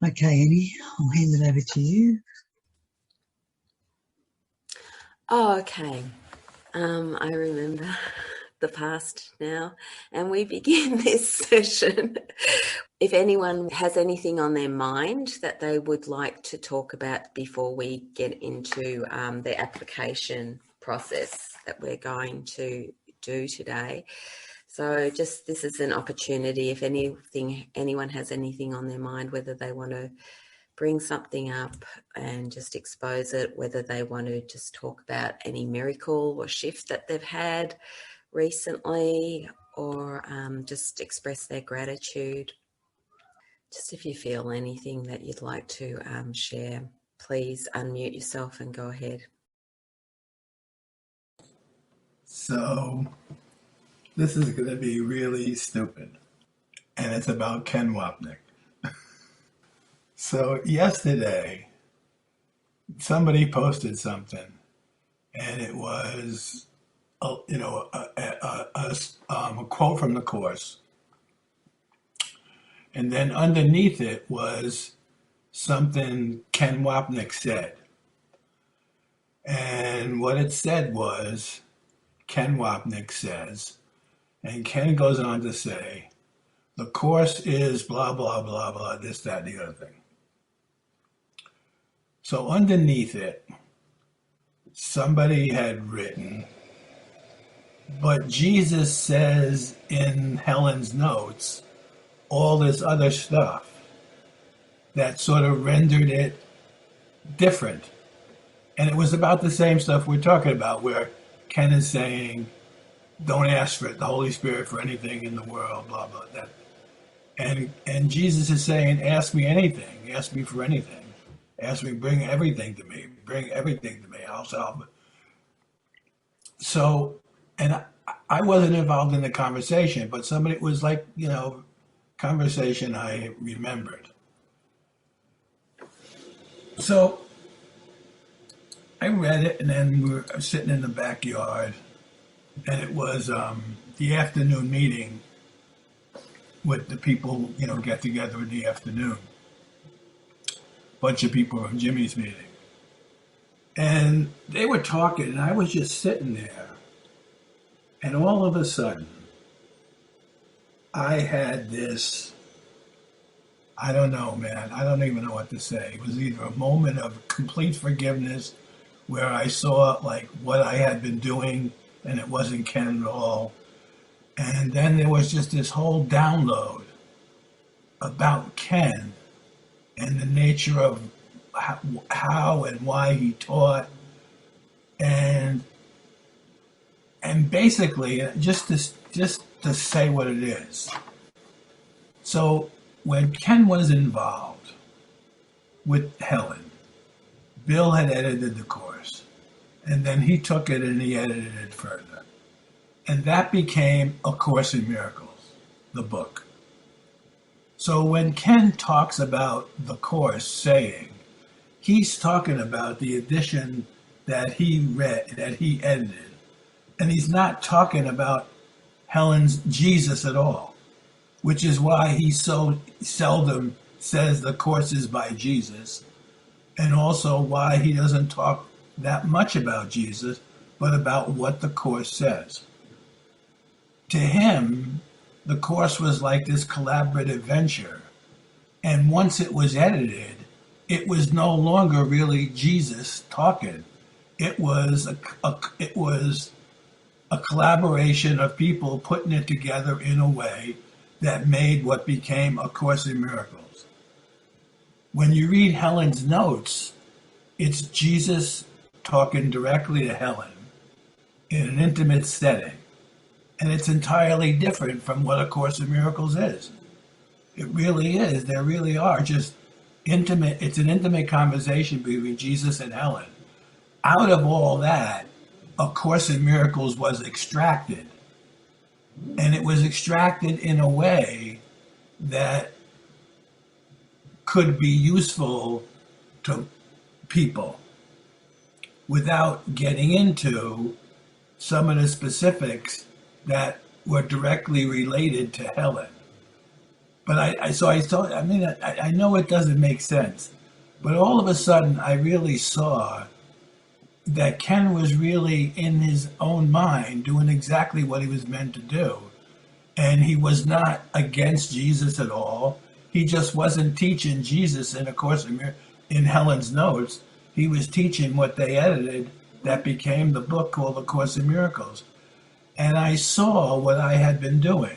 Okay, Annie, I'll hand it over to you. Oh, okay. I remember the past now, and we begin this session. If anyone has anything on their mind that they would like to talk about before we get into the application process that we're going to do today. So just this is an opportunity, if anyone has anything on their mind, whether they want to bring something up and just expose it, whether they want to just talk about any miracle or shift that they've had recently, or just express their gratitude. Just if you feel anything that you'd like to share, please unmute yourself and go ahead. So this is going to be really stupid, and it's about Ken Wapnick. So yesterday, somebody posted something, and it was, a quote from the Course, and then underneath it was something Ken Wapnick said, and what it said was, Ken Wapnick says, and Ken goes on to say, the Course is blah, blah, blah, blah, this, that, and the other thing. So underneath it, somebody had written, but Jesus says in Helen's notes all this other stuff that sort of rendered it different. And it was about the same stuff we're talking about, where Ken is saying, don't ask for the Holy Spirit for anything in the world, blah, blah, that. And Jesus is saying, ask me anything, ask me for anything. Ask me, bring everything to me, I'll solve it. So, and I wasn't involved in the conversation, but somebody, it was like, conversation I remembered. So I read it, and then we were sitting in the backyard, and it was the afternoon meeting with the people, get together in the afternoon. Bunch of people from Jimmy's meeting. And they were talking, and I was just sitting there. And all of a sudden, I had this, I don't know, man. I don't even know what to say. It was either a moment of complete forgiveness where I saw like what I had been doing and it wasn't Ken at all. And then there was just this whole download about Ken and the nature of how and why he taught, and basically just to say what it is. So when Ken was involved with Helen, Bill had edited the course, and then he took it and he edited it further, and that became A Course in Miracles, the book. So when Ken talks about the Course saying, he's talking about the edition that he read, that he edited. And he's not talking about Helen's Jesus at all, which is why he so seldom says the Course is by Jesus, and also why he doesn't talk that much about Jesus, but about what the Course says. To him, the Course was like this collaborative venture. And once it was edited, it was no longer really Jesus talking. It was a collaboration of people putting it together in a way that made what became A Course in Miracles. When you read Helen's notes, it's Jesus talking directly to Helen in an intimate setting. And it's entirely different from what A Course in Miracles is. It really is. There really are just intimate. It's an intimate conversation between Jesus and Helen. Out of all that, A Course in Miracles was extracted. And it was extracted in a way that could be useful to people without getting into some of the specifics that were directly related to Helen. But I thought, I mean, I know it doesn't make sense, but all of a sudden I really saw that Ken was really in his own mind doing exactly what he was meant to do. And he was not against Jesus at all. He just wasn't teaching Jesus in A Course in Helen's notes. He was teaching what they edited that became the book called A Course in Miracles. And I saw what I had been doing.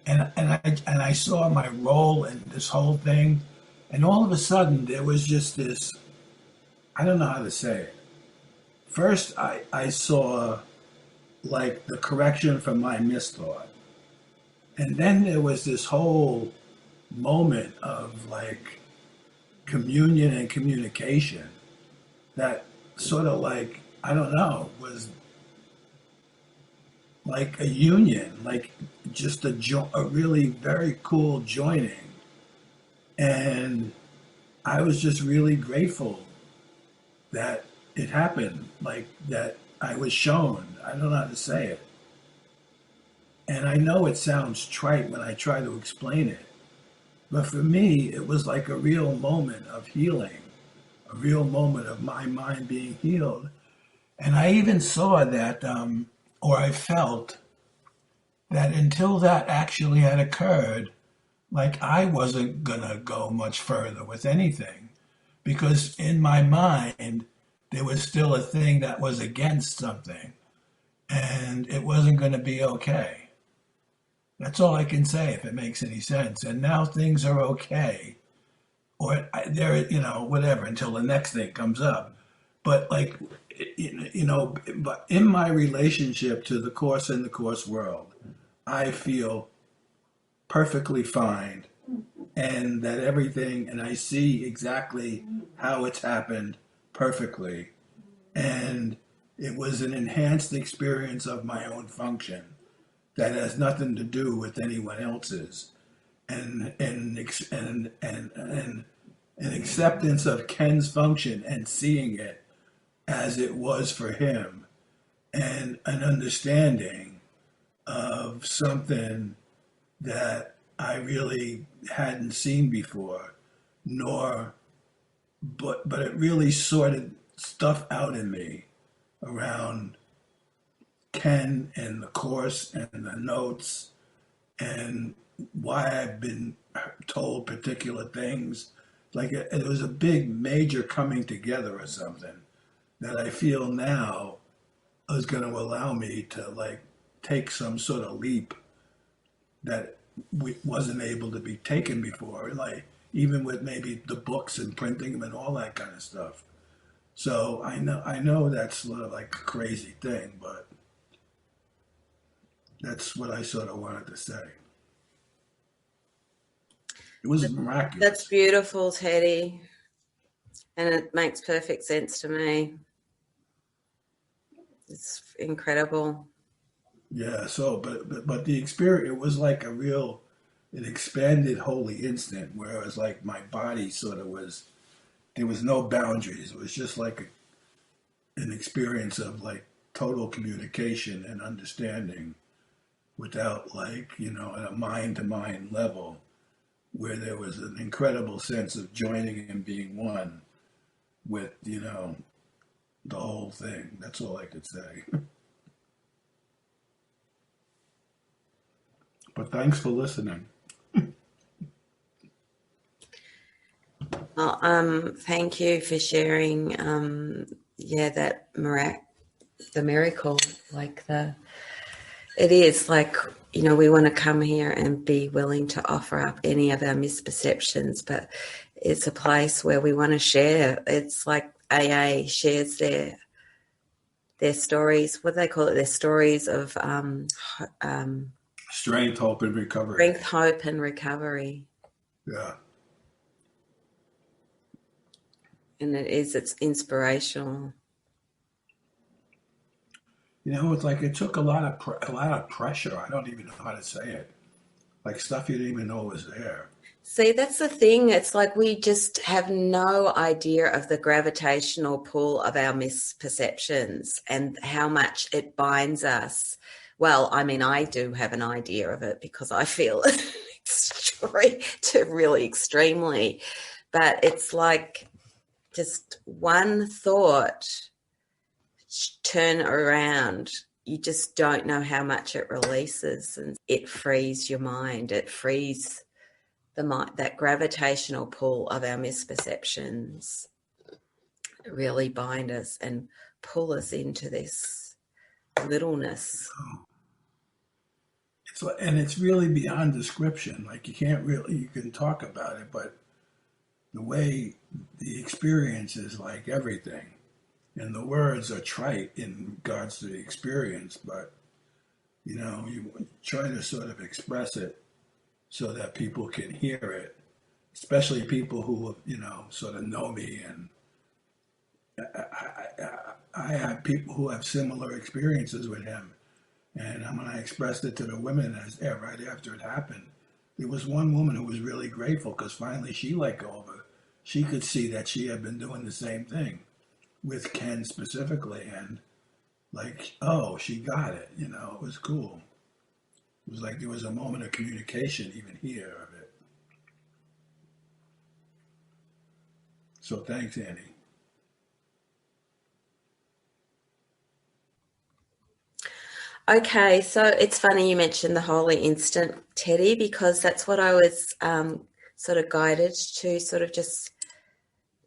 And I saw my role in this whole thing. And all of a sudden, there was just this, I don't know how to say it. First, I saw like the correction from my misthought. And then there was this whole moment of like communion and communication that sort of like, I don't know, was like a union, like just a really very cool joining. And I was just really grateful that it happened, like that I was shown. I don't know how to say it. And I know it sounds trite when I try to explain it, but for me, it was like a real moment of healing, a real moment of my mind being healed. And I even saw that, or I felt that until that actually had occurred, like I wasn't going to go much further with anything because in my mind, there was still a thing that was against something and it wasn't going to be okay. That's all I can say if it makes any sense. And now things are okay, or they're whatever until the next thing comes up. But like but in my relationship to the Course and the Course world, I feel perfectly fine, and that everything, and I see exactly how it's happened perfectly, and it was an enhanced experience of my own function that has nothing to do with anyone else's, and an acceptance of Ken's function and seeing it as it was for him, and an understanding of something that I really hadn't seen before, but it really sorted stuff out in me around Ken and the Course and the notes and why I've been told particular things. Like it was a big major coming together or something that I feel now is going to allow me to like take some sort of leap that wasn't able to be taken before, like even with maybe the books and printing them and all that kind of stuff. So I know that's sort of like a crazy thing, but that's what I sort of wanted to say. It was miraculous. That's beautiful, Teddy. And it makes perfect sense to me. It's incredible. Yeah, so but the experience, it was like an expanded holy instant where it was like my body sort of was, there was no boundaries. It was just like an experience of like total communication and understanding without like, at a mind to mind level where there was an incredible sense of joining and being one with, the whole thing. That's all I could say. But thanks for listening. Well, thank you for sharing. That the miracle, it is like, we want to come here and be willing to offer up any of our misperceptions, but it's a place where we want to share. It's like AA shares their stories. What do they call it? Their stories of strength, hope, and recovery. Strength, hope, and recovery. Yeah. And it's inspirational. It's like it took a lot of pressure. I don't even know how to say it. Like stuff you didn't even know was there. See, that's the thing. It's like we just have no idea of the gravitational pull of our misperceptions and how much it binds us. Well, I mean, I do have an idea of it because I feel to really extremely, but it's like just one thought turn around, you just don't know how much it releases, and it frees your mind. It frees the mind, that gravitational pull of our misperceptions really bind us and pull us into this littleness. And it's really beyond description. Like you can talk about it, but the way the experience is like everything. And the words are trite in regards to the experience, but you try to sort of express it so that people can hear it, especially people who sort of know me. And I have people who have similar experiences with him. And when I expressed it to the women right after it happened, there was one woman who was really grateful because finally she let go of it. She could see that she had been doing the same thing with Ken specifically, and like, oh, she got it. It was cool. It was like there was a moment of communication even here of it. So thanks, Annie. Okay, so it's funny you mentioned the holy instant, Teddy, because that's what I was sort of guided to sort of just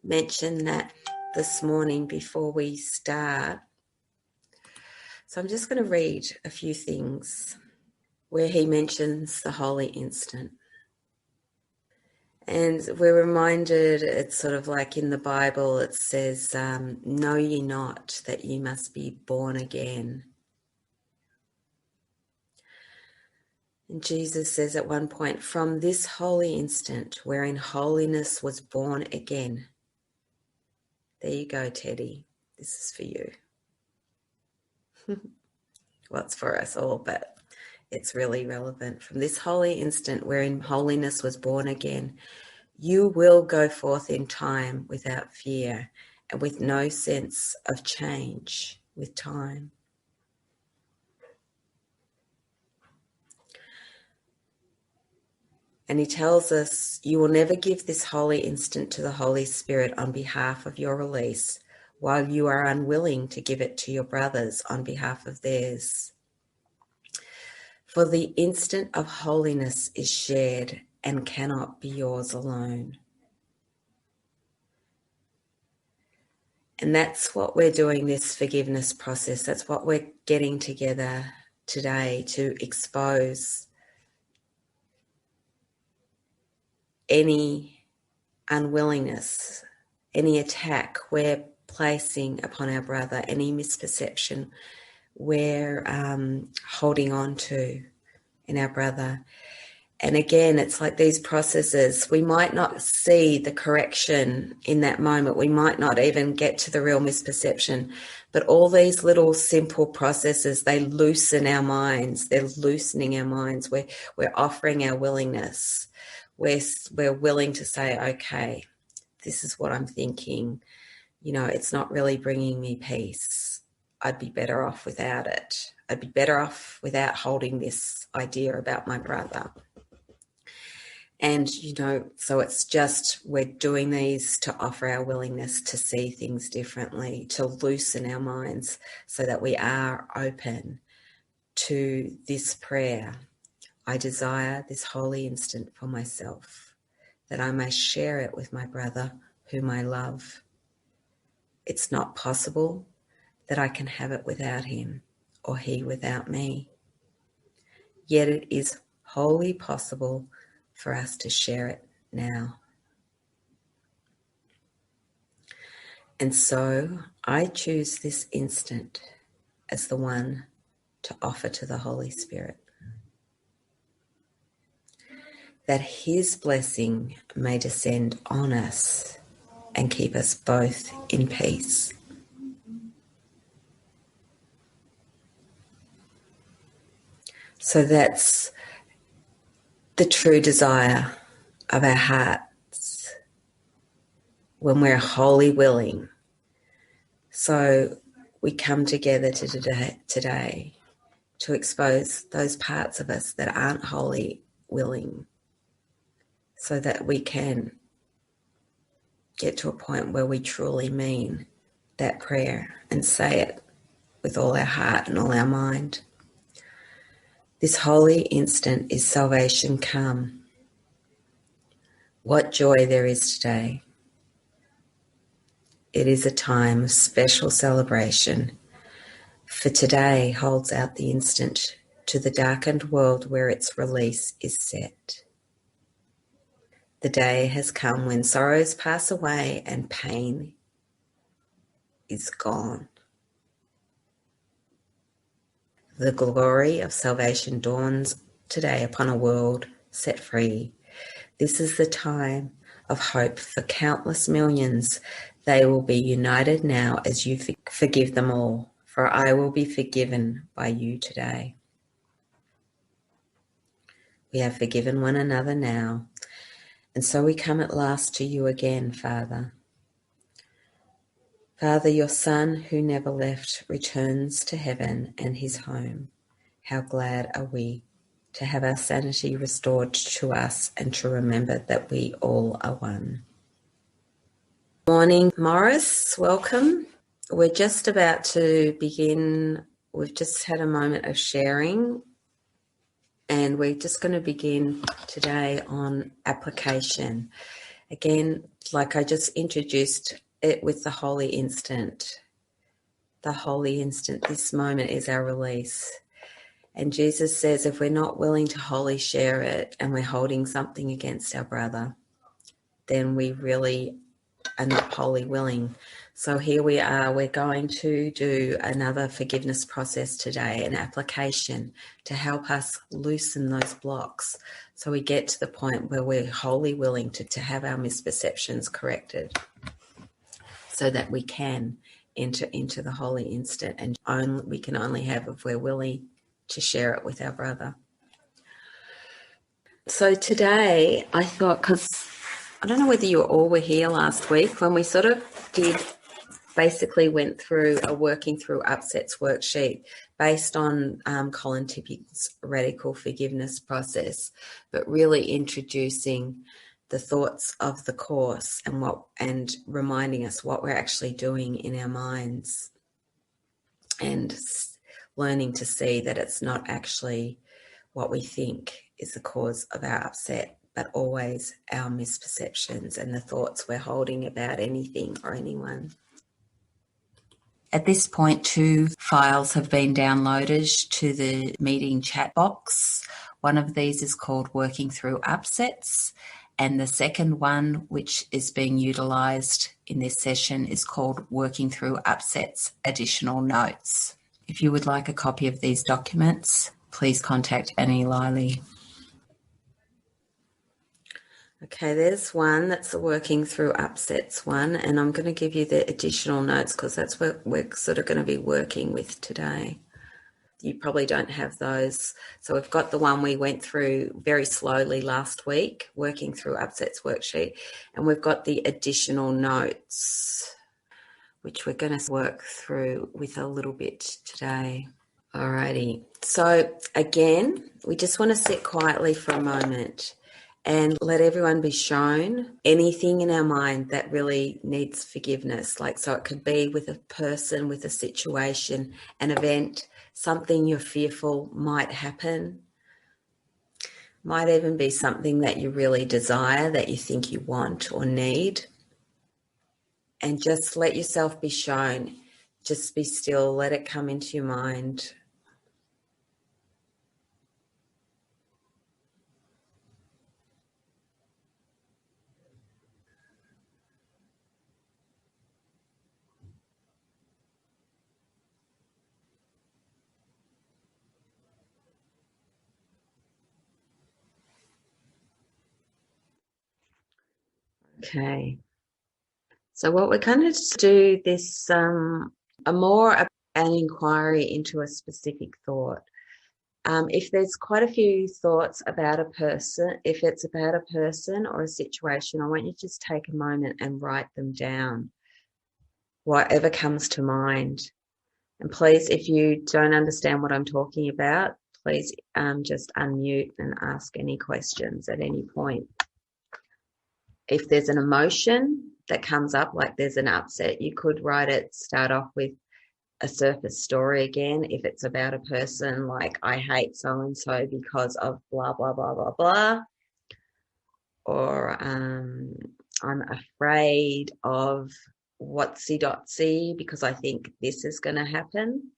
mention that this morning before we start. So I'm just going to read a few things where he mentions the holy instant. And we're reminded, it's sort of like in the Bible, it says, know ye not that ye must be born again. And Jesus says at one point, from this holy instant wherein holiness was born again. There you go, Teddy. This is for you. Well, it's for us all, but it's really relevant. From this holy instant wherein holiness was born again, you will go forth in time without fear and with no sense of change with time. And he tells us, you will never give this holy instant to the Holy Spirit on behalf of your release, while you are unwilling to give it to your brothers on behalf of theirs. For the instant of holiness is shared and cannot be yours alone. And that's what we're doing, this forgiveness process. That's what we're getting together today to expose any unwillingness, any attack we're placing upon our brother, any misperception we're holding on to in our brother. And again, it's like these processes, we might not see the correction in that moment. We might not even get to the real misperception, but all these little simple processes, they loosen our minds. They're loosening our minds. We're offering our willingness. We're willing to say, okay, this is what I'm thinking. It's not really bringing me peace. I'd be better off without it. I'd be better off without holding this idea about my brother. And, so it's just, we're doing these to offer our willingness to see things differently, to loosen our minds so that we are open to this prayer. I desire this holy instant for myself, that I may share it with my brother whom I love. It's not possible that I can have it without him or he without me. Yet it is wholly possible for us to share it now. And so I choose this instant as the one to offer to the Holy Spirit, that his blessing may descend on us and keep us both in peace. So that's the true desire of our hearts when we're wholly willing. So we come together today to expose those parts of us that aren't wholly willing, so that we can get to a point where we truly mean that prayer and say it with all our heart and all our mind. This holy instant is salvation come. What joy there is today. It is a time of special celebration, for today holds out the instant to the darkened world where its release is set. The day has come when sorrows pass away and pain is gone. The glory of salvation dawns today upon a world set free. This is the time of hope for countless millions. They will be united now as you forgive them all, for I will be forgiven by you today. We have forgiven one another now, and so we come at last to you again, Father. Father, your Son, who never left, returns to heaven and his home. How glad are we to have our sanity restored to us and to remember that we all are one. Morning, Morris. Welcome. We're just about to begin. We've just had a moment of sharing, and we're just going to begin today on application. Again, like I just introduced it with the holy instant. The holy instant, this moment is our release. And Jesus says if we're not willing to wholly share it and we're holding something against our brother, then we really are not wholly willing. So here we are, we're going to do another forgiveness process today, an application to help us loosen those blocks so we get to the point where we're wholly willing to have our misperceptions corrected so that we can enter into the holy instant, and we can only have if we're willing to share it with our brother. So today I thought, because I don't know whether you all were here last week when we sort of basically went through a working through upsets worksheet based on Colin Tipping's radical forgiveness process, but really introducing the thoughts of the course and reminding us what we're actually doing in our minds, and learning to see that it's not actually what we think is the cause of our upset, but always our misperceptions and the thoughts we're holding about anything or anyone. At this point, 2 files have been downloaded to the meeting chat box. One of these is called Working Through Upsets, and the second one, which is being utilised in this session, is called Working Through Upsets Additional Notes. If you would like a copy of these documents, please contact Annie Liley. Okay, there's one, that's the Working Through Upsets one, and I'm going to give you the additional notes because that's what we're sort of going to be working with today. You probably don't have those. So we've got the one we went through very slowly last week, Working Through Upsets worksheet, and we've got the additional notes, which we're going to work through with a little bit today. Alrighty, so again, we just want to sit quietly for a moment and let everyone be shown anything in our mind that really needs forgiveness. So it could be with a person, with a situation, an event, something you're fearful might happen. Might even be something that you really desire, that you think you want or need. And just let yourself be shown. Just be still, let it come into your mind. Okay. So what we're going to do this, an inquiry into a specific thought. If there's quite a few thoughts about a person, if it's about a person or a situation, I want you to just take a moment and write them down, whatever comes to mind. And please, if you don't understand what I'm talking about, please just unmute and ask any questions at any point. if there's an emotion that comes up, like there's an upset, you could start off with a surface story again. If it's about a person, like, I hate so-and-so because of blah, blah, blah, blah, blah. Or I'm afraid of whatsy-dotsy because I think this is going to happen.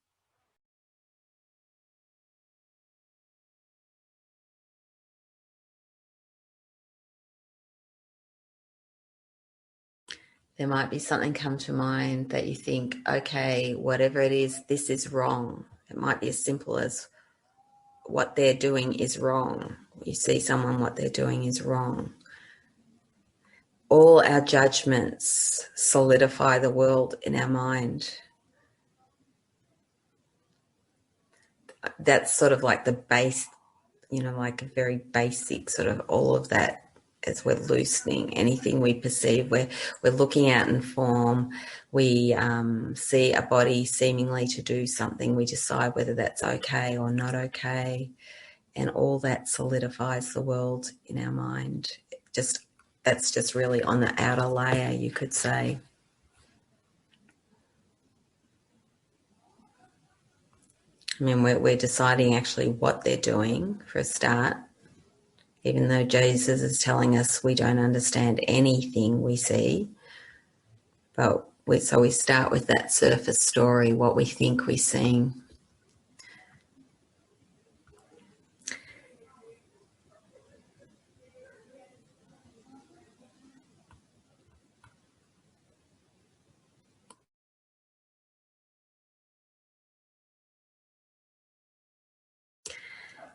There might be something come to mind that you think, okay, whatever it is, this is wrong. It might be as simple as what they're doing is wrong. You see someone, what they're doing is wrong. All our judgments solidify the world in our mind. That's sort of like the base, like a very basic sort of all of that. As we're loosening anything we perceive, we're looking out in form, we see a body seemingly to do something, we decide whether that's okay or not okay, and all that solidifies the world in our mind. That's just really on the outer layer, you could say. I mean, we're deciding actually what they're doing for a start. Even though Jesus is telling us we don't understand anything we see. But we start with that surface story, what we think we're seeing.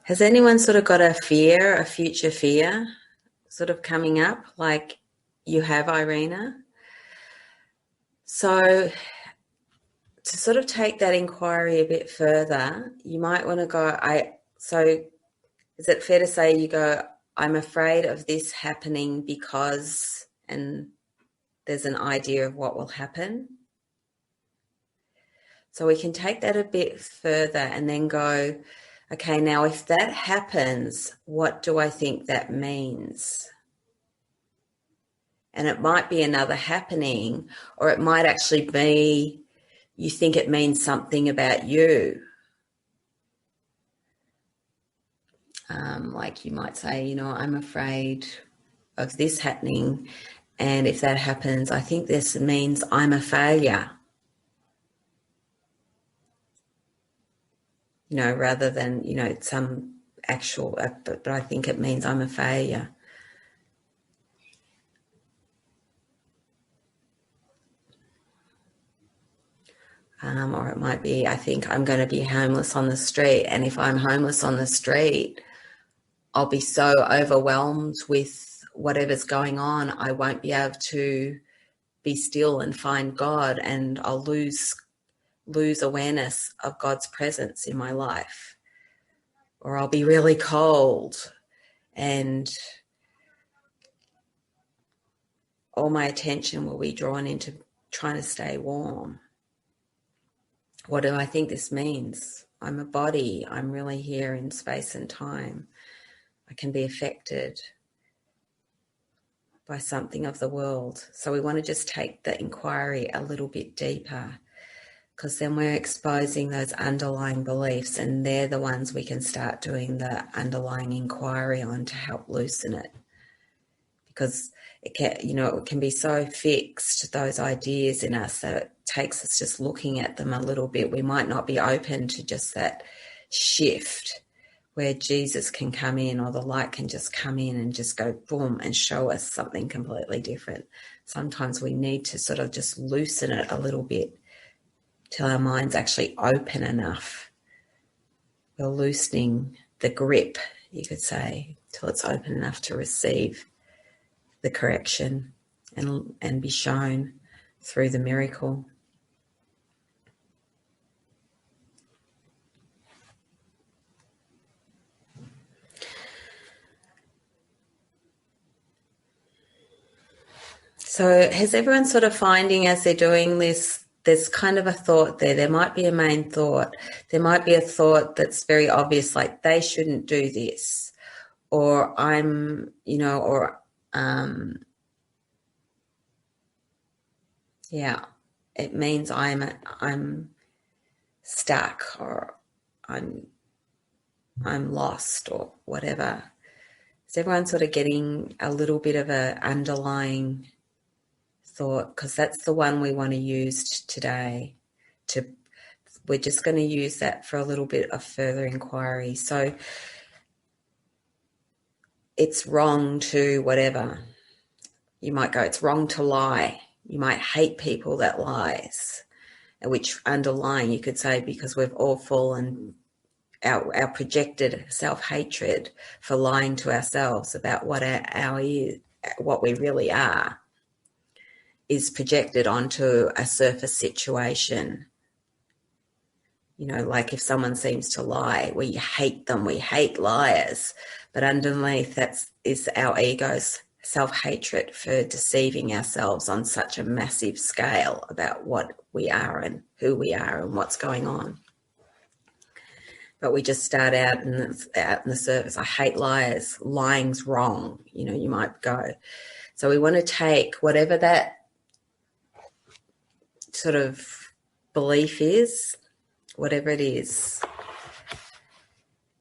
Has anyone sort of got a future fear sort of coming up like you have, Irina? So to sort of take that inquiry a bit further, you might want to go, so is it fair to say you go, I'm afraid of this happening because, and there's an idea of what will happen. So we can take that a bit further and then go, okay, now if that happens, what do I think that means? And it might be another happening, or it might actually be you think it means something about you. Like you might say, I'm afraid of this happening, and if that happens, I think this means I'm a failure. Rather than, some actual, but I think it means I'm a failure. Or it might be, I think I'm going to be homeless on the street. And if I'm homeless on the street, I'll be so overwhelmed with whatever's going on, I won't be able to be still and find God, and I'll lose awareness of God's presence in my life. Or I'll be really cold and all my attention will be drawn into trying to stay warm. What do I think this means? I'm a body. I'm really here in space and time. I can be affected by something of the world. So we want to just take the inquiry a little bit deeper, because then we're exposing those underlying beliefs, and they're the ones we can start doing the underlying inquiry on to help loosen it. Because it can be so fixed, those ideas in us, that it takes us just looking at them a little bit. We might not be open to just that shift where Jesus can come in, or the light can just come in and just go boom and show us something completely different. Sometimes we need to sort of just loosen it a little bit till our mind's actually open enough. We're loosening the grip, you could say, till it's open enough to receive the correction and be shown through the miracle. So has everyone sort of finding as they're doing this, there's kind of a thought there. There might be a main thought. There might be a thought that's very obvious, like they shouldn't do this, or Yeah, it means I'm stuck, or I'm lost, or whatever. Is everyone sort of getting a little bit of a underlying thought? Because that's the one we want to use today. We're just going to use that for a little bit of further inquiry. So it's wrong to whatever. You might go, it's wrong to lie. You might hate people that lies, which underlying you could say, because we've all fallen, our projected self-hatred for lying to ourselves about what what we really are is projected onto a surface situation. You know, like if someone seems to lie, we hate them, we hate liars, but underneath is our ego's self-hatred for deceiving ourselves on such a massive scale about what we are and who we are and what's going on. But we just start out in the surface. I hate liars. Lying's wrong. You know, you might go. So we want to take whatever that sort of belief is, whatever it is,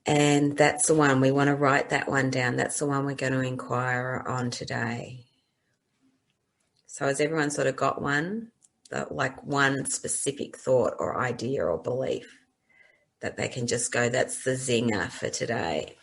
and that's the one we want to write that one down. That's the one we're going to inquire on today. So has everyone sort of got one, like one specific thought or idea or belief that they can just go, that's the zinger for today?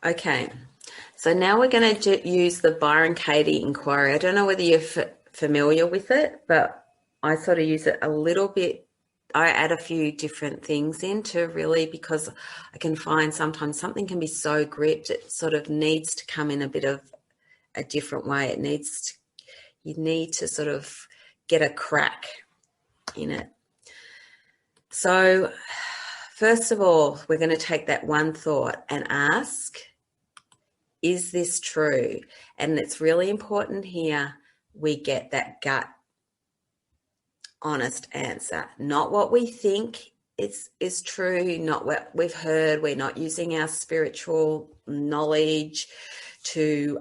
Okay, so now we're going to use the Byron Katie inquiry. I don't know whether you're familiar with it, but I sort of use it a little bit. I add a few different things into, really, because I can find sometimes something can be so gripped, it sort of needs to come in a bit of a different way. You need to sort of get a crack in it. So first of all, we're going to take that one thought and ask, is this true? And it's really important here we get that gut, honest answer, not what we think is true, not what we've heard. We're not using our spiritual knowledge to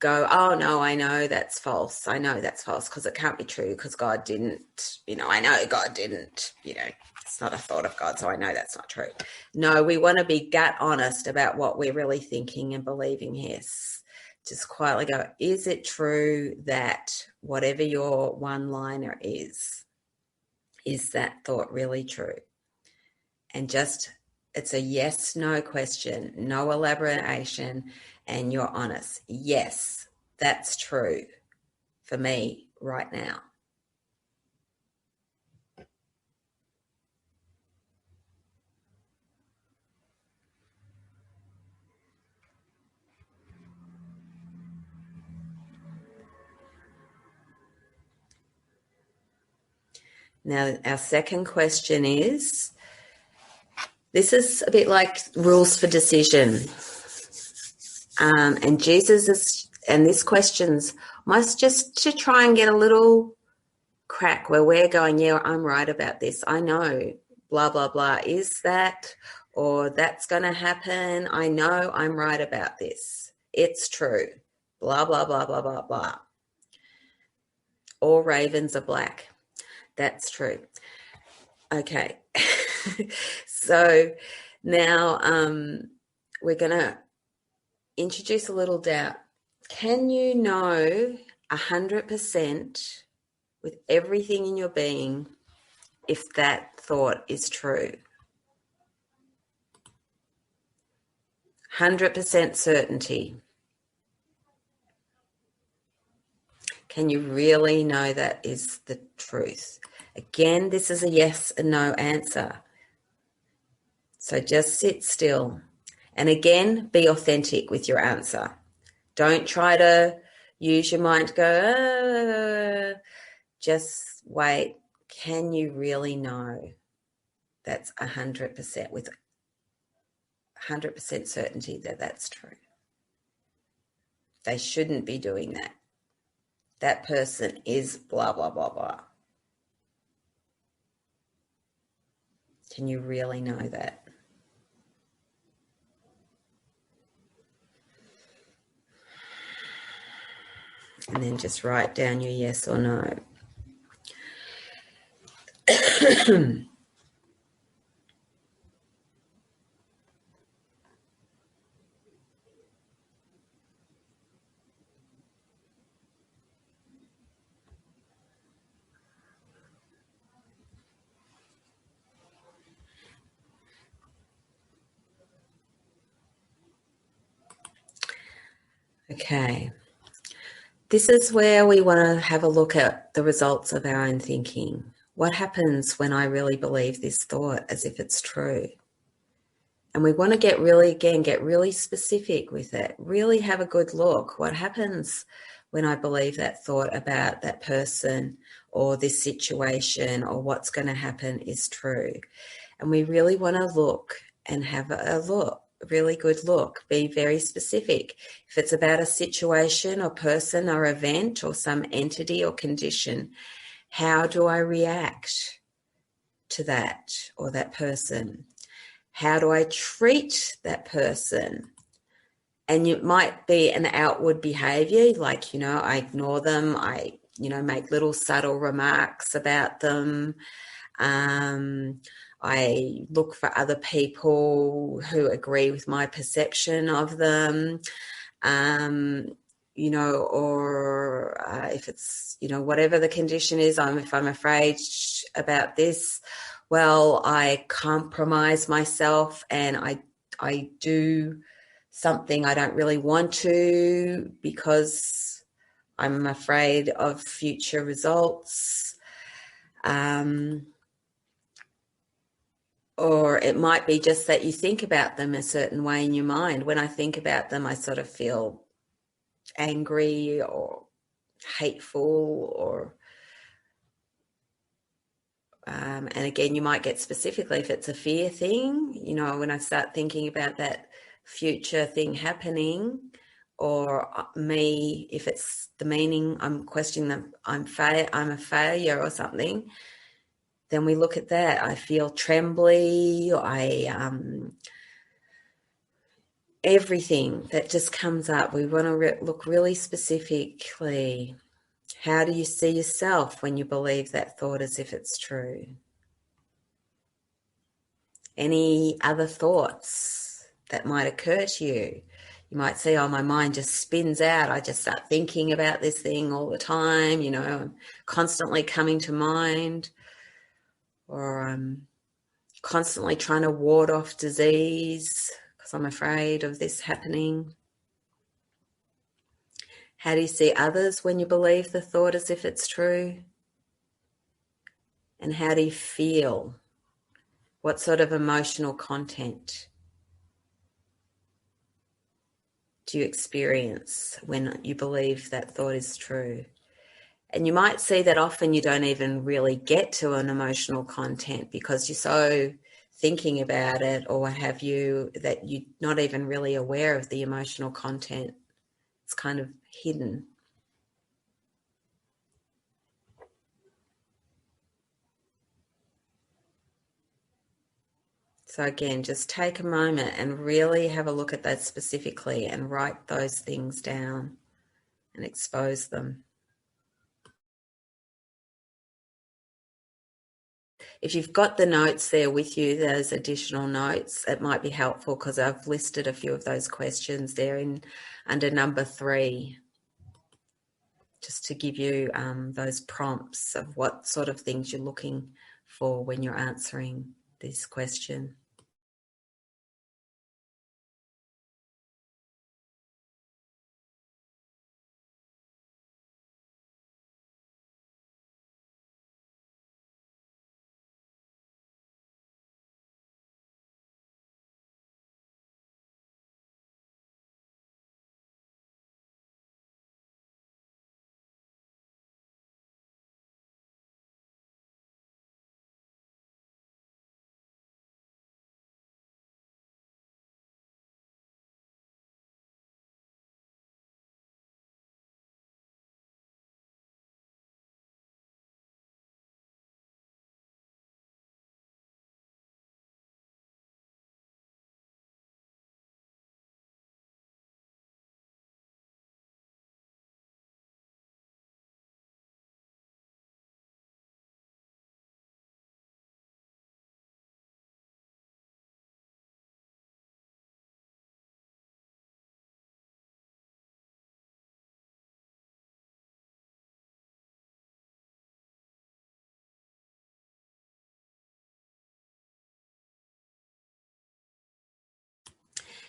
go, oh, no, I know that's false. I know that's false because it can't be true because God didn't, I know God didn't, it's not a thought of God, so I know that's not true. No, we want to be gut honest about what we're really thinking and believing here. Just quietly go, is it true that whatever your one-liner is that thought really true? And just, it's a yes-no question, no elaboration, and you're honest. Yes, that's true for me right now. Now, our second question is, this is a bit like rules for decision. And this question's almost just to try and get a little crack where we're going, yeah, I'm right about this. I know, blah, blah, blah. Is that, or that's going to happen? I know I'm right about this. It's true. Blah, blah, blah, blah, blah, blah. All ravens are black. That's true. Okay. So now we're going to introduce a little doubt. Can you know 100% with everything in your being if that thought is true? 100% certainty. Can you really know that is the truth? Again, this is a yes and no answer. So just sit still. And again, be authentic with your answer. Don't try to use your mind to go, just wait. Can you really know that's 100% with 100% certainty that that's true? They shouldn't be doing that. That person is blah, blah, blah, blah. Can you really know that? And then just write down your yes or no. Okay. This is where we want to have a look at the results of our own thinking. What happens when I really believe this thought as if it's true? And we want to get really specific with it. Really have a good look. What happens when I believe that thought about that person or this situation or what's going to happen is true? And we really want to look and have a really good look. Be very specific. If it's about a situation or person or event or some entity or condition, how do I react to that or that person? How do I treat that person? And it might be an outward behavior, like, I ignore them. I, make little subtle remarks about them. I look for other people who agree with my perception of them. Or if it's, whatever the condition is, if I'm afraid about this, well, I compromise myself and I do something I don't really want to because I'm afraid of future results. Or it might be just that you think about them a certain way in your mind. When I think about them, I sort of feel angry or hateful or and again, you might get specifically if it's a fear thing, when I start thinking about that future thing happening, or me, if it's the meaning, I'm questioning that I'm a failure or something, then we look at that. I feel trembly, everything that just comes up. We want to look really specifically. How do you see yourself when you believe that thought as if it's true? Any other thoughts that might occur to you? You might say, my mind just spins out. I just start thinking about this thing all the time, I'm constantly coming to mind, or I'm constantly trying to ward off disease because I'm afraid of this happening. How do you see others when you believe the thought as if it's true? And how do you feel? What sort of emotional content do you experience when you believe that thought is true? And you might see that often you don't even really get to an emotional content because you're so thinking about it or what have you that you're not even really aware of the emotional content. It's kind of hidden. So again, just take a moment and really have a look at that specifically and write those things down and expose them. If you've got the notes there with you, those additional notes, it might be helpful because I've listed a few of those questions there under number 3, just to give you those prompts of what sort of things you're looking for when you're answering this question.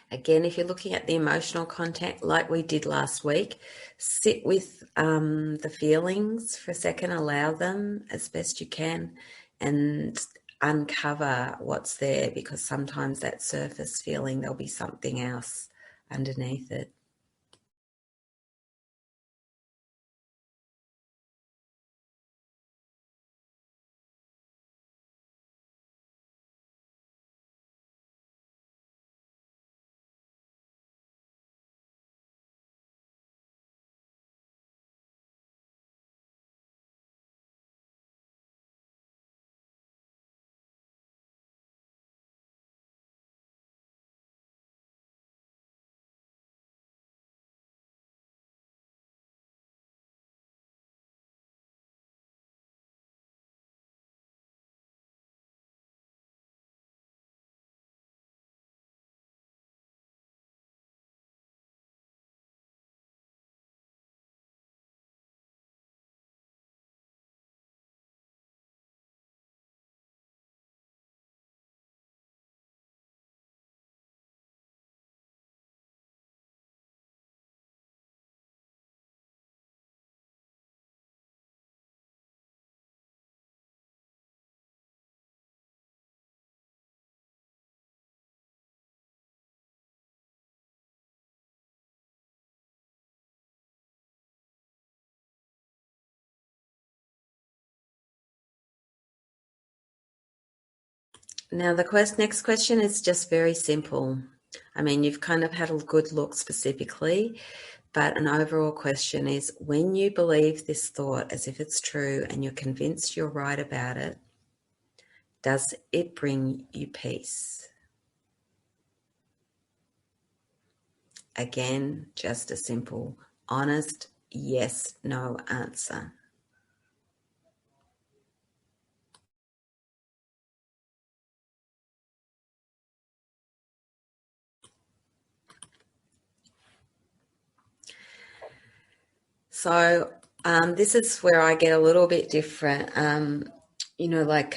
Again, if you're looking at the emotional content like we did last week, sit with the feelings for a second, allow them as best you can, and uncover what's there, because sometimes that surface feeling, there'll be something else underneath it. Now, the next question is just very simple. I mean, you've kind of had a good look specifically, but an overall question is, when you believe this thought as if it's true and you're convinced you're right about it, does it bring you peace? Again, just a simple, honest yes, no answer. So this is where I get a little bit different. Like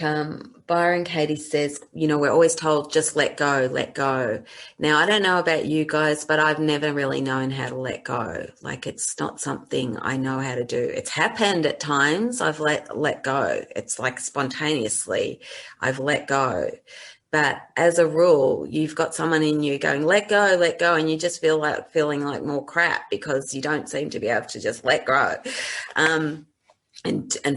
Byron Katie says, we're always told just let go, let go. Now, I don't know about you guys, but I've never really known how to let go. Like, it's not something I know how to do. It's happened at times. I've let go. It's like spontaneously I've let go. But as a rule, you've got someone in you going, let go, and you just feeling like more crap because you don't seem to be able to just let go and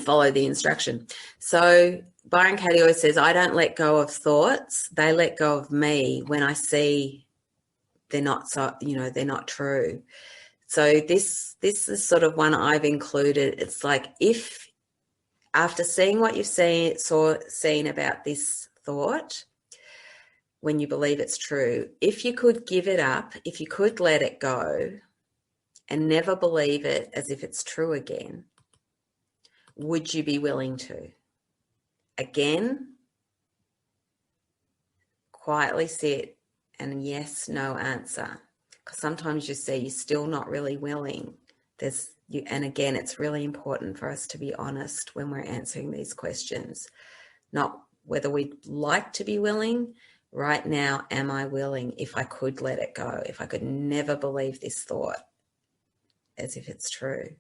follow the instruction. So Byron Katie always says, I don't let go of thoughts. They let go of me when I see they're not they're not true. So this is sort of one I've included. It's like, if after seeing what you've seen about this thought, when you believe it's true, if you could give it up, if you could let it go and never believe it as if it's true again, would you be willing to? Again, quietly sit and yes, no answer. Because sometimes you see you're still not really willing. And again, it's really important for us to be honest when we're answering these questions, not whether we'd like to be willing. Right now, am I willing? If I could let it go, if I could never believe this thought as if it's true.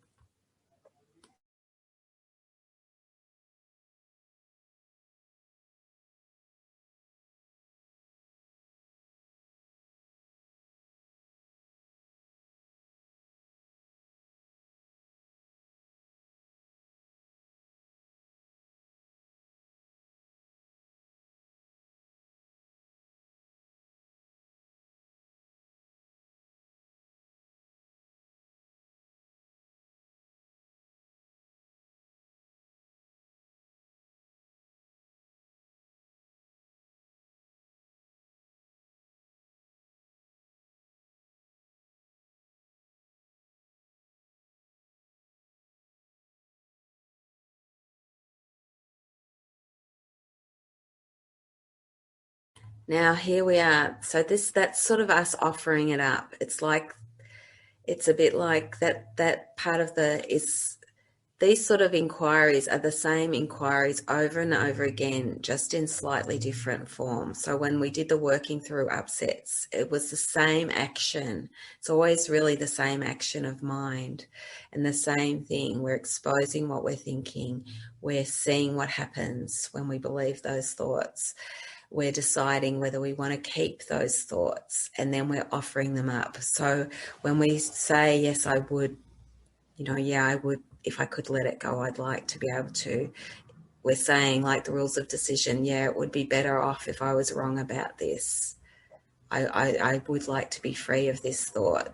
Now here we are. So that's sort of us offering it up. It's a bit like that part of these sort of inquiries are the same inquiries over and over again, just in slightly different form. So when we did the working through upsets, it was the same action. It's always really the same action of mind and the same thing. We're exposing what we're thinking. We're seeing what happens when we believe those thoughts. We're deciding whether we want to keep those thoughts, and then we're offering them up. So when we say, yes, I would, yeah, I would, if I could let it go, I'd like to be able to. We're saying, like the rules of decision, yeah, it would be better off if I was wrong about this. I would like to be free of this thought.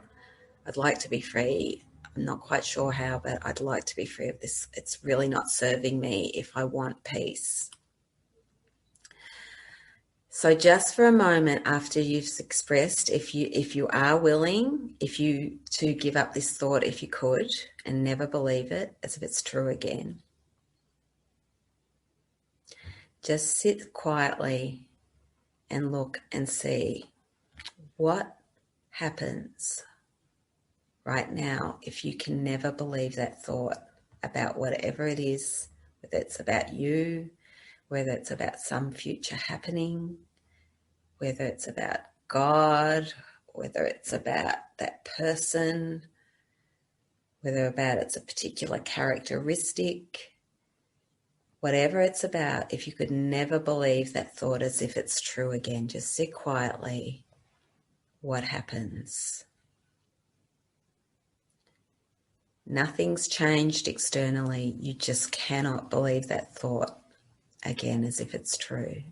I'd like to be free. I'm not quite sure how, but I'd like to be free of this. It's really not serving me if I want peace. So just for a moment after you've expressed, if you are willing, to give up this thought if you could, and never believe it as if it's true again. Just sit quietly and look and see what happens right now if you can never believe that thought about whatever it is, whether it's about you, whether it's about some future happening, whether it's about God, whether it's about that person, whether it's a particular characteristic, whatever it's about, if you could never believe that thought as if it's true again, just sit quietly. What happens? Nothing's changed externally. You just cannot believe that thought again as if it's true.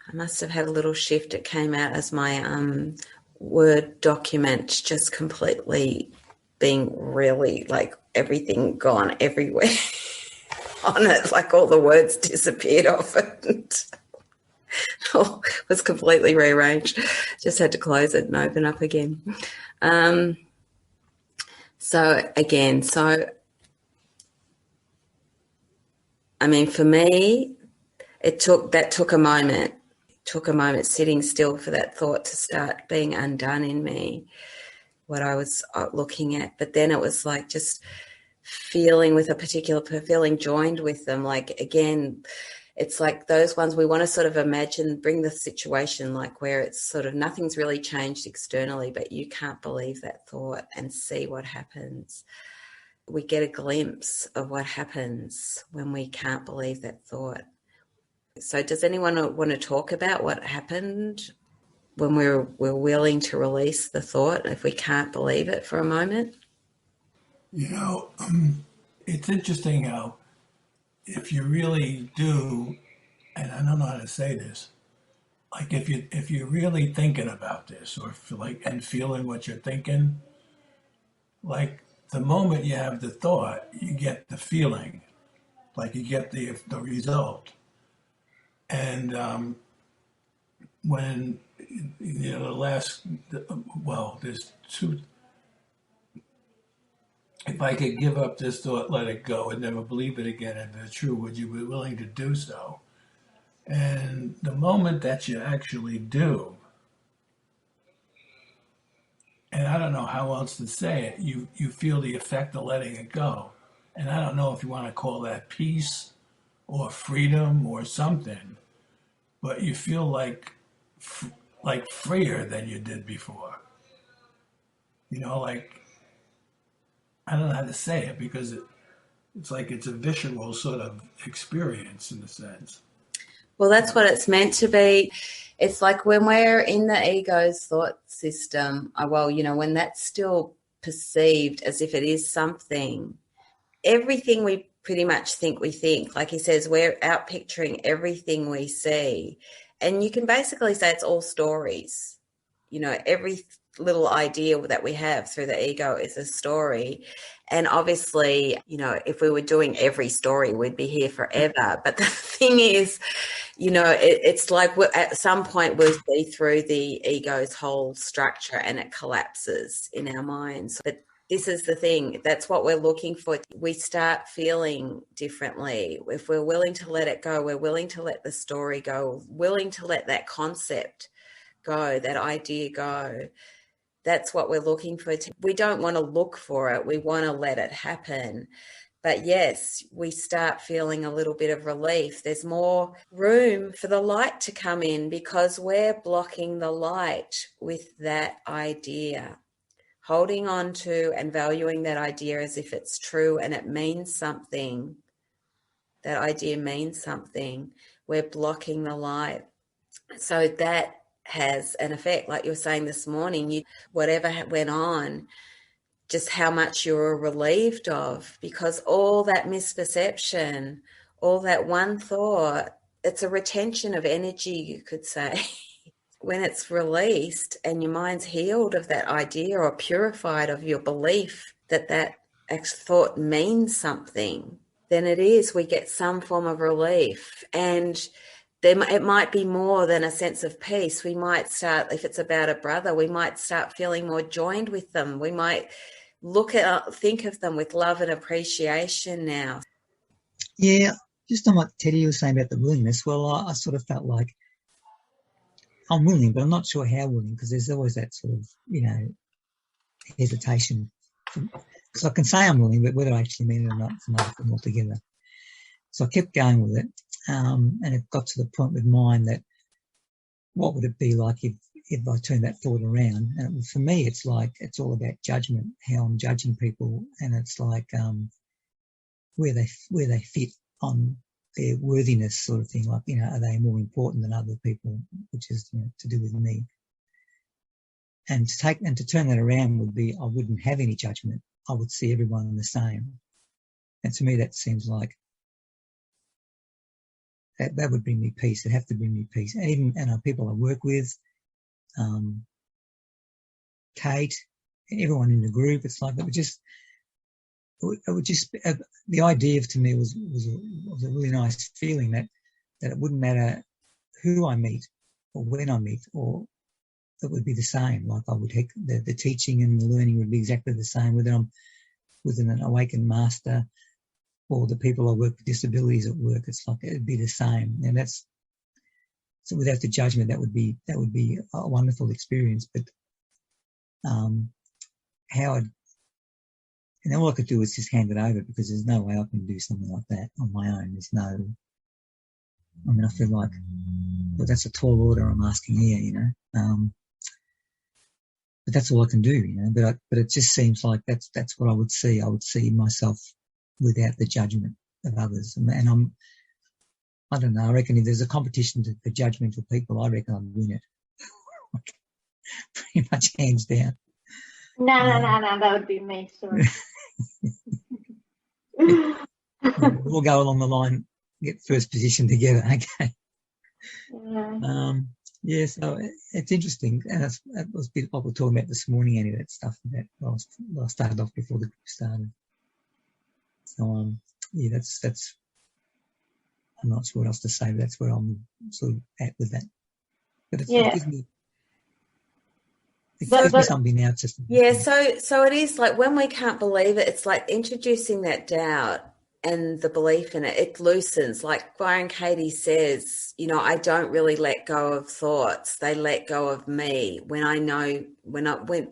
I must have had a little shift. It came out as my Word document just completely being really like everything gone everywhere on it, like all the words disappeared off it. Oh, was completely rearranged. Just had to close it and open up again. So I mean, for me, that took a moment. Took a moment sitting still for that thought to start being undone in me, what I was looking at. But then it was like just feeling with a particular feeling joined with them. Like, again, it's like those ones we want to sort of imagine, bring the situation like where it's sort of nothing's really changed externally, but you can't believe that thought and see what happens. We get a glimpse of what happens when we can't believe that thought. So does anyone want to talk about what happened when we're willing to release the thought if we can't believe it for a moment? You know, it's interesting how if you really do, and I don't know how to say this, like if you're really thinking about this or and feeling what you're thinking, like the moment you have the thought, you get the feeling, like you get the result. And when there's two. If I could give up this thought, let it go, and never believe it again, and it's true, would you be willing to do so? And the moment that you actually do, and I don't know how else to say it, you feel the effect of letting it go. And I don't know if you want to call that peace or freedom or something, but you feel like freer than you did before. You know, like I don't know how to say it because it's like it's a visceral sort of experience in a sense. Well, that's what it's meant to be. It's like when we're in the ego's thought system, when that's still perceived as if it is something, everything we pretty much think we think, like he says, we're out picturing everything we see. And you can basically say it's all stories. You know, every little idea that we have through the ego is a story. And obviously, if we were doing every story, we'd be here forever. But the thing is, it's like at some point we'll see through the ego's whole structure and it collapses in our minds. But this is the thing. That's what we're looking for. We start feeling differently. If we're willing to let it go, we're willing to let the story go, willing to let that concept go, that idea go. That's what we're looking for. We don't want to look for it. We want to let it happen. But yes, we start feeling a little bit of relief. There's more room for the light to come in because we're blocking the light with that idea, holding on to and valuing that idea as if it's true and it means something. That idea means something. We're blocking the light. So that has an effect. Like you were saying this morning, whatever went on, just how much you were relieved of, because all that misperception, all that one thought, it's a retention of energy, you could say. When it's released and your mind's healed of that idea or purified of your belief that thought means something, then we get some form of relief. And it might be more than a sense of peace. We might start, if it's about a brother, we might start feeling more joined with them. We might think of them with love and appreciation now. Yeah, just on what Teddy was saying about the willingness, well, I sort of felt like I'm willing, but I'm not sure how willing, because there's always that sort of, hesitation. So I can say I'm willing, but whether I actually mean it or not is another thing altogether. So I kept going with it, and it got to the point with mine that what would it be like if I turned that thought around? And for me, it's like it's all about judgment, how I'm judging people, and it's like where they fit on their worthiness, sort of thing. Like, are they more important than other people, which is to do with me. And to turn that around would be I wouldn't have any judgment. I would see everyone the same. And to me, that seems like that would bring me peace. It'd have to bring me peace. And even people I work with, Kate, everyone in the group, it's like it would just it would just the idea to me was a really nice feeling that it wouldn't matter who I meet or when I meet, or it would be the same. Like the teaching and the learning would be exactly the same, whether I'm with an awakened master or the people I work with disabilities at work. It's like it'd be the same, and that's so without the judgment. That would be a wonderful experience. But and all I could do was just hand it over, because there's no way I can do something like that on my own. There's no. I mean, I feel like, well, that's a tall order I'm asking here, you know. But that's all I can do, you know. But it just seems like that's what I would see. I would see myself without the judgment of others, and I don't know. I reckon if there's a competition for judgmental people, I reckon I'd win it. Pretty much hands down. No, that would be me. Sorry. We'll go along the line, get first position together. Okay. Yeah. So it's interesting, and it was a bit what we were talking about this morning. Any of that stuff that I started off before the group started. So yeah, that's. I'm not sure what else to say, but that's where I'm sort of at with that. But it gives me. It gives me something now. It's just so it is like when we can't believe it, it's like introducing that doubt and the belief in it. It loosens, like Byron Katie says, you know, I don't really let go of thoughts. They let go of me when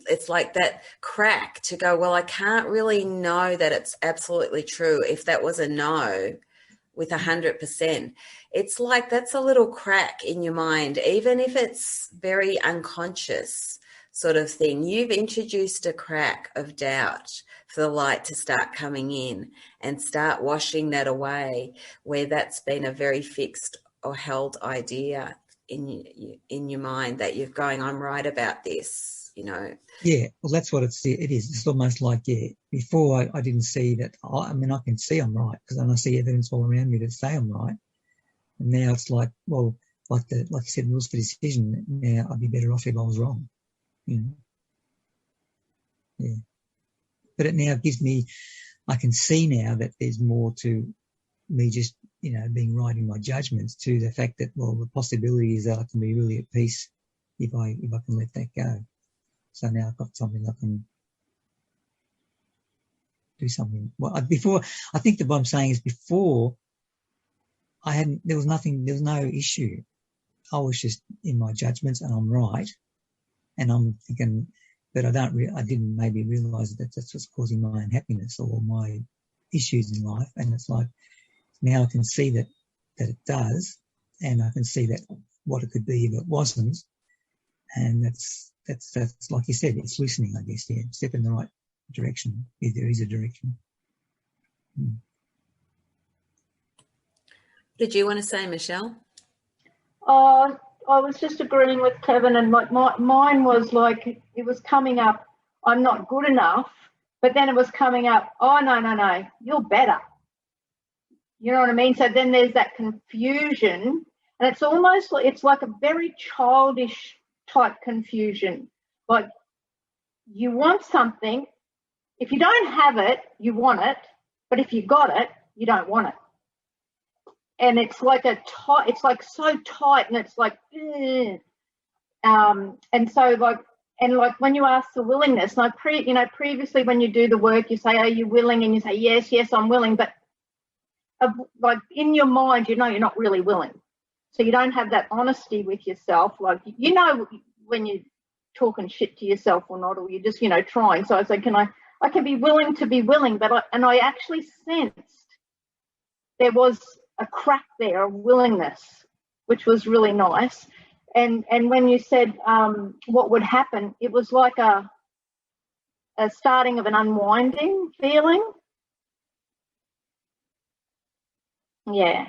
it's like that crack to go, well, I can't really know that it's absolutely true. If that was a no with 100%, it's like that's a little crack in your mind, even if it's very unconscious sort of thing. You've introduced a crack of doubt for the light to start coming in and start washing that away, where that's been a very fixed or held idea in your mind that you're going, I'm right about this, you know. Yeah, well, that's what it is. It's almost like, before I didn't see that. I mean, I can see I'm right because I see evidence all around me to say I'm right. And now it's like, well, like you said, rules for decision. Now I'd be better off if I was wrong. You know? Yeah. But it now gives me, I can see now that there's more to me just, you know, being right in my judgments, to the fact that, well, the possibility is that I can be really at peace if I can let that go. So now I've got something I can do something. Well, I think that what I'm saying is before there was no issue. I was just in my judgments and I'm right. And I'm thinking, but I didn't maybe realise that that's what's causing my unhappiness or my issues in life. And it's like, now I can see that it does, and I can see that what it could be if it wasn't. And that's like you said, it's loosening, I guess. Yeah, step in the right direction if there is a direction. Did you want to say, Michelle? I was just agreeing with Kevin, and like mine was like, it was coming up, I'm not good enough, but then it was coming up, oh, no, you're better. You know what I mean? So then there's that confusion, and it's almost like, it's like a very childish type confusion. Like, you want something, if you don't have it, you want it, but if you got it, you don't want it. And it's like it's like so tight, and it's like, and so like when you ask the willingness, like previously when you do the work, you say, are you willing? And you say, yes, I'm willing. But like in your mind, you know, you're not really willing. So you don't have that honesty with yourself. Like, you know, when you're talking shit to yourself or not, or you're just, you know, trying. So I said, I can be willing to be willing, but I actually sensed there was a crack there, a willingness, which was really nice. And when you said what would happen, it was like a starting of an unwinding feeling. Yeah.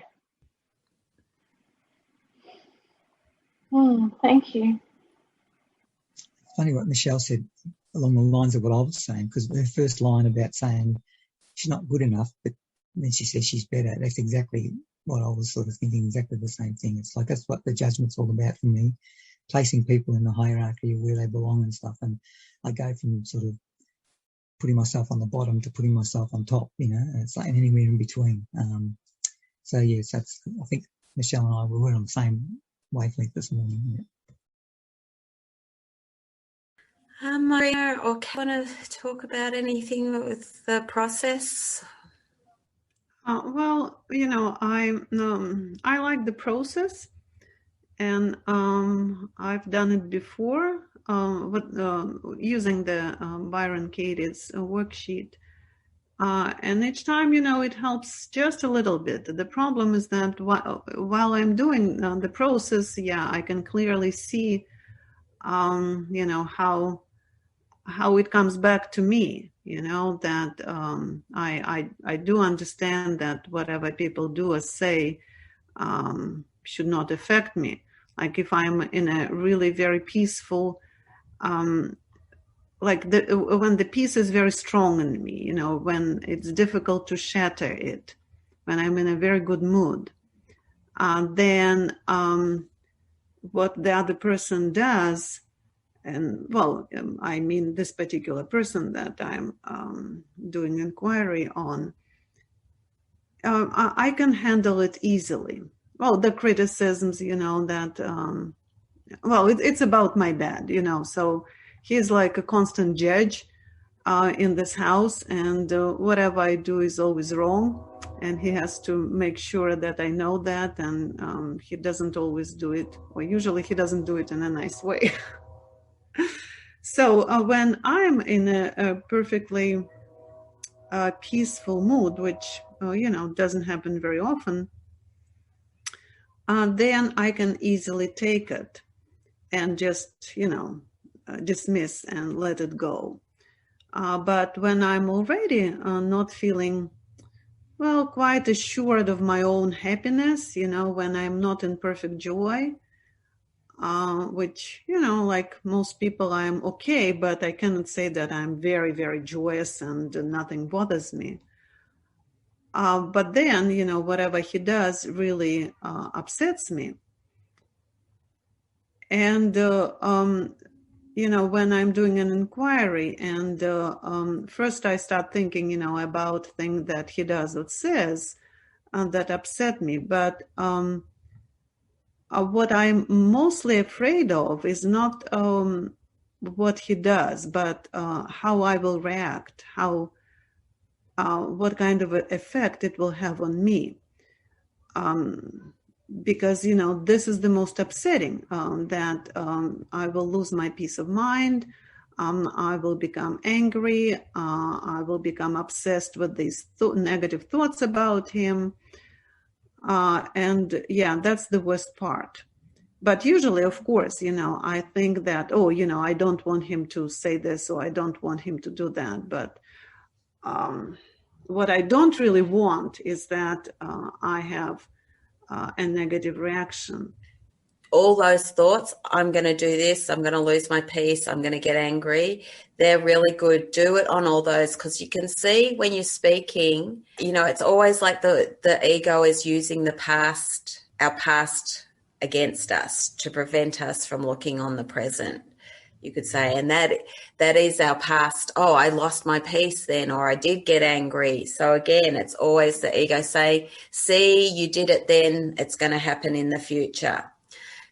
Thank you. Funny what Michelle said along the lines of what I was saying, because her first line about saying she's not good enough, but then she says she's better. That's exactly what I was sort of thinking, exactly the same thing. It's like, that's what the judgment's all about for me, placing people in the hierarchy of where they belong and stuff. And I go from sort of putting myself on the bottom to putting myself on top, it's like anywhere in between. So yes, I think Michelle and I were on the same wavelength this morning. Yeah. Maria or Kat, want to talk about anything with the process? Well, I like the process, and I've done it before using the Byron Katie's worksheet. And each time, it helps just a little bit. The problem is that while I'm doing the process, I can clearly see, how it comes back to me, that I do understand that whatever people do or say should not affect me. Like if I'm in a really very peaceful, when the peace is very strong in me, when it's difficult to shatter it, when I'm in a very good mood, then what the other person does, and I mean this particular person that I'm doing inquiry on, I can handle it easily. Well, the criticisms, that, it's about my dad, so he's like a constant judge in this house, and whatever I do is always wrong, and he has to make sure that I know that, and he doesn't always do it, or usually he doesn't do it in a nice way. So when I'm in a perfectly peaceful mood, which, doesn't happen very often, then I can easily take it and just, dismiss and let it go. But when I'm already not feeling, quite assured of my own happiness, when I'm not in perfect joy, which, like most people, I'm okay, but I cannot say that I'm very, very joyous and nothing bothers me. But then, whatever he does really upsets me. And, when I'm doing an inquiry and first I start thinking, about things that he does or says that upset me. But what I'm mostly afraid of is not what he does, but how I will react, what kind of effect it will have on me. Because, this is the most upsetting, that I will lose my peace of mind. I will become angry. I will become obsessed with these negative thoughts about him. And that's the worst part. But usually, of course, I think that, I don't want him to say this, or I don't want him to do that. But what I don't really want is that I have a negative reaction. All those thoughts, I'm going to do this, I'm going to lose my peace, I'm going to get angry, they're really good. Do it on all those, because you can see when you're speaking, it's always like the ego is using our past against us to prevent us from looking on the present, you could say. And that is our past. Oh, I lost my peace then, or I did get angry. So again, it's always the ego say, see, you did it then, it's going to happen in the future.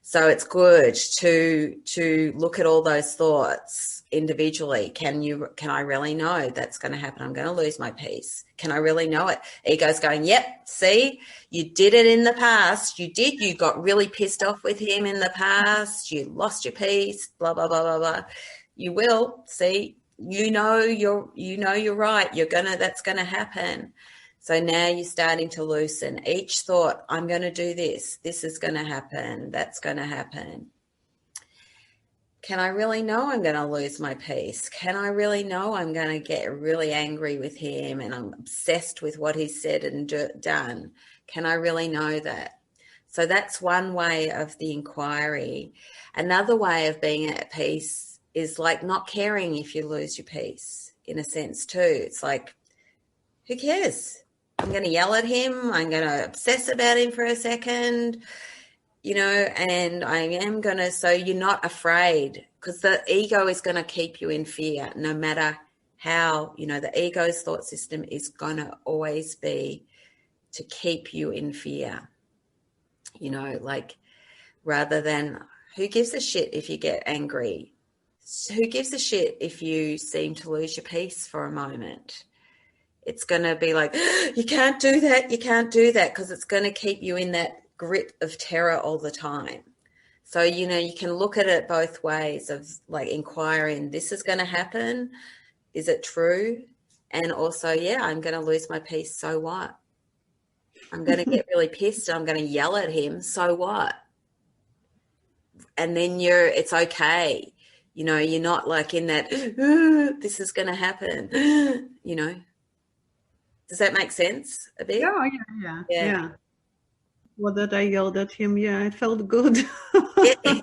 So it's good to look at all those thoughts individually. Can I really know that's going to happen? I'm going to lose my peace. Can I really know it? Ego's going, yep, see, you did it in the past. You got really pissed off with him in the past. You lost your peace, blah, blah, blah, blah, blah. You will, see, you're right. That's going to happen. So now you're starting to loosen each thought. I'm going to do this. This is going to happen. That's going to happen. Can I really know I'm going to lose my peace? Can I really know I'm going to get really angry with him and I'm obsessed with what he said and done? Can I really know that? So that's one way of the inquiry. Another way of being at peace is like not caring if you lose your peace, in a sense too. It's like, who cares? I'm going to yell at him. I'm going to obsess about him for a second, and I am going to, so you're not afraid, because the ego is going to keep you in fear no matter how, you know, the ego's thought system is going to always be to keep you in fear, you know, like rather than who gives a shit if you get angry? Who gives a shit if you seem to lose your peace for a moment? It's going to be like, you can't do that, you can't do that, because it's going to keep you in that grip of terror all the time. So, you know, you can look at it both ways of like inquiring, this is going to happen. Is it true? And also, yeah, I'm going to lose my peace. So what? I'm going to get really pissed. I'm going to yell at him. So what? And then it's okay. You know, you're not like in that, this is going to happen, you know. Does that make sense a bit? Yeah. Well, that I yelled at him, yeah, it felt good. Yeah.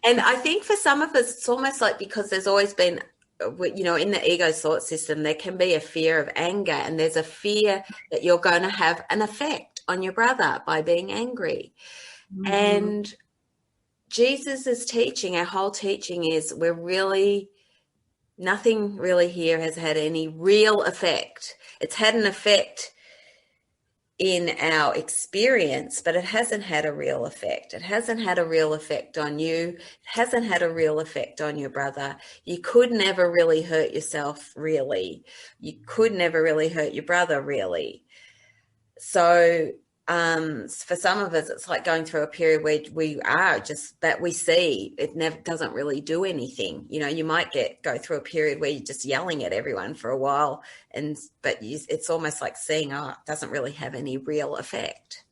And I think for some of us, it's almost like because there's always been, you know, in the ego thought system, there can be a fear of anger, and there's a fear that you're going to have an effect on your brother by being angry. Mm-hmm. And Jesus' teaching, our whole teaching is nothing really here has had any real effect. It's had an effect in our experience, but it hasn't had a real effect. It hasn't had a real effect on you. It hasn't had a real effect on your brother. You could never really hurt yourself, really. You could never really hurt your brother, really. So for some of us, it's like going through a period where we are just that we see it never doesn't really do anything. You know, you might go through a period where you're just yelling at everyone for a while, but it's almost like seeing, it doesn't really have any real effect.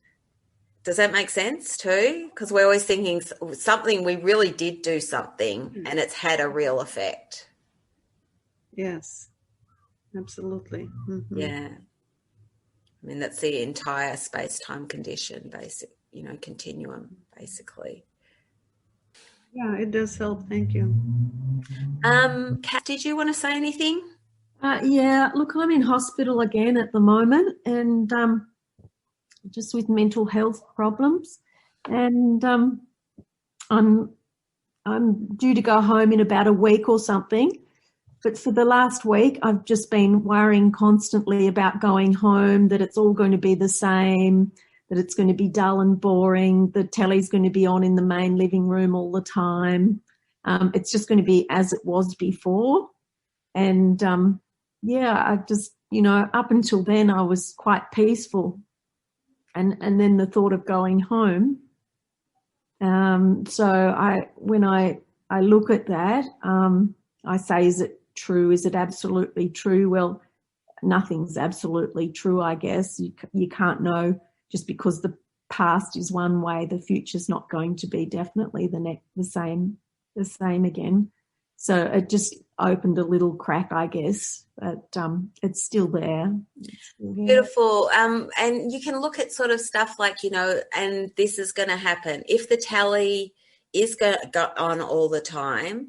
Does that make sense too? Because we're always thinking something, we really did do something and it's had a real effect. Yes, absolutely. Mm-hmm. Yeah. I mean, that's the entire space-time condition, continuum, basically. Yeah, it does help. Thank you. Kat, did you want to say anything? Yeah, look, I'm in hospital again at the moment, and just with mental health problems, and I'm due to go home in about a week or something. But for the last week, I've just been worrying constantly about going home, that it's all going to be the same, that it's going to be dull and boring, the telly's going to be on in the main living room all the time. It's just going to be as it was before. And, I just, up until then I was quite peaceful. And then the thought of going home. When I look at that, I say, is it true? Is it absolutely true? Well, nothing's absolutely true, I guess. You can't know just because the past is one way, the future's not going to be definitely the same again. So it just opened a little crack, I guess, but it's still there. Beautiful. And you can look at sort of stuff like, and this is going to happen. If the tally is going on all the time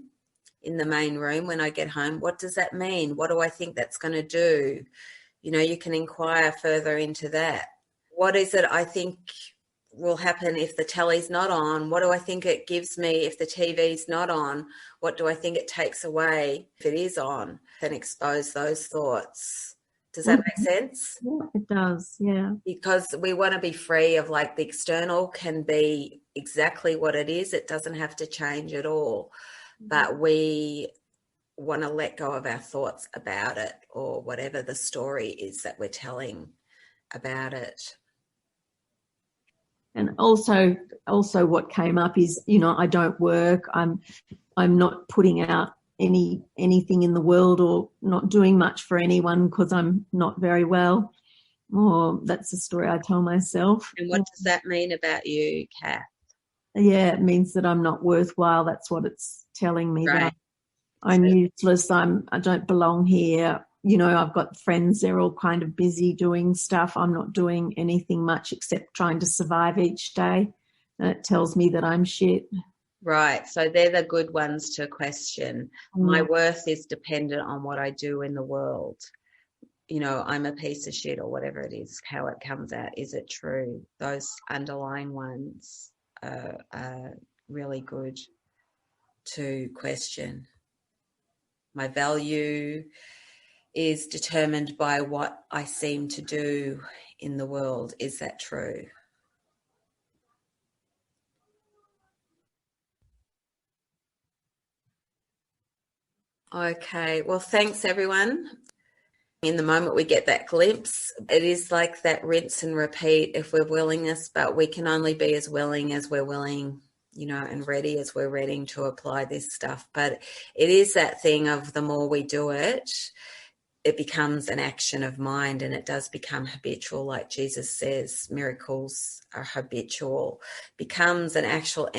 in the main room when I get home, what does that mean? What do I think that's going to do? You can inquire further into that. What is it I think will happen if the telly's not on? What do I think it gives me if the TV's not on? What do I think it takes away if it is on? Then expose those thoughts. Does that make sense? Yeah, it does, yeah. Because we want to be free of like the external can be exactly what it is. It doesn't have to change at all. But we want to let go of our thoughts about it or whatever the story is that we're telling about it. And also what came up is, I don't work. I'm not putting out anything in the world or not doing much for anyone because I'm not very well. Or that's the story I tell myself. And what does that mean about you, Kath? Yeah, it means that I'm not worthwhile. That's what it's telling me. Right. That I'm useless. I don't belong here. I've got friends, they're all kind of busy doing stuff. I'm not doing anything much except trying to survive each day. And it tells me that I'm shit. Right. So they're the good ones to question. My worth is dependent on what I do in the world. I'm a piece of shit or whatever it is, how it comes out. Is it true? Those underlying ones are really good to question. My value is determined by what I seem to do in the world. Is that true? Okay, well, thanks everyone. In the moment we get that glimpse, it is like that rinse and repeat if we're willingness, but we can only be as willing as we're willing, and ready as we're ready to apply this stuff. But it is that thing of the more we do it, it becomes an action of mind, and it does become habitual. Like Jesus says, miracles are habitual, becomes an actual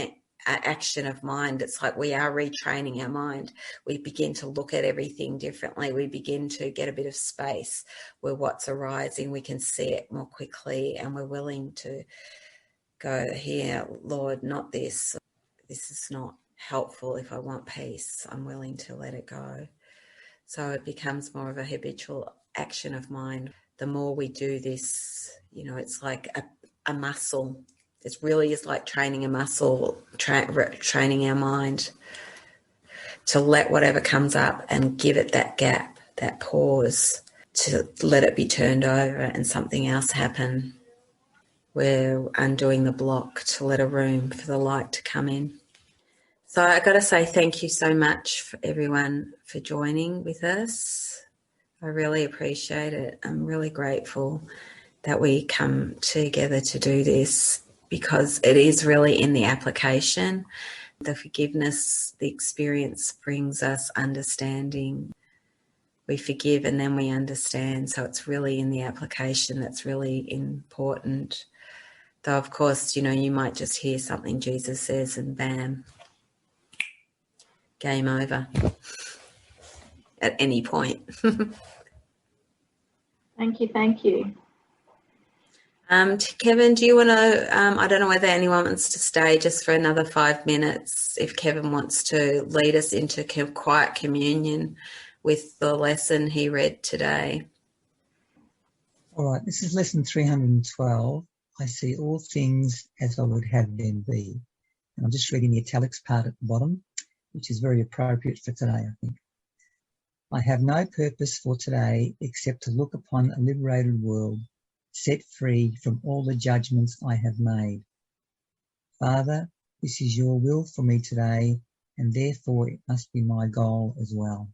action of mind. It's like we are retraining our mind. We begin to look at everything differently. We begin to get a bit of space where what's arising, we can see it more quickly, and we're willing to go, here, Lord, not this. This is not helpful. If I want peace, I'm willing to let it go. So it becomes more of a habitual action of mind. The more we do this, it's like a muscle. It really is like training a muscle, training our mind to let whatever comes up and give it that gap, that pause, to let it be turned over and something else happen. We're undoing the block to let a room for the light to come in. So I got to say thank you so much for everyone for joining with us. I really appreciate it. I'm really grateful that we come together to do this, because it is really in the application. The forgiveness, the experience brings us understanding. We forgive and then we understand. So it's really in the application that's really important. Though, of course, you might just hear something Jesus says and bam, game over at any point. Thank you. Kevin, do you want to, I don't know whether anyone wants to stay just for another 5 minutes, if Kevin wants to lead us into quiet communion with the lesson he read today. All right, this is lesson 312. I see all things as I would have them be. And I'm just reading the italics part at the bottom, which is very appropriate for today, I think. I have no purpose for today except to look upon a liberated world, set free from all the judgments I have made. Father, this is your will for me today, and therefore it must be my goal as well.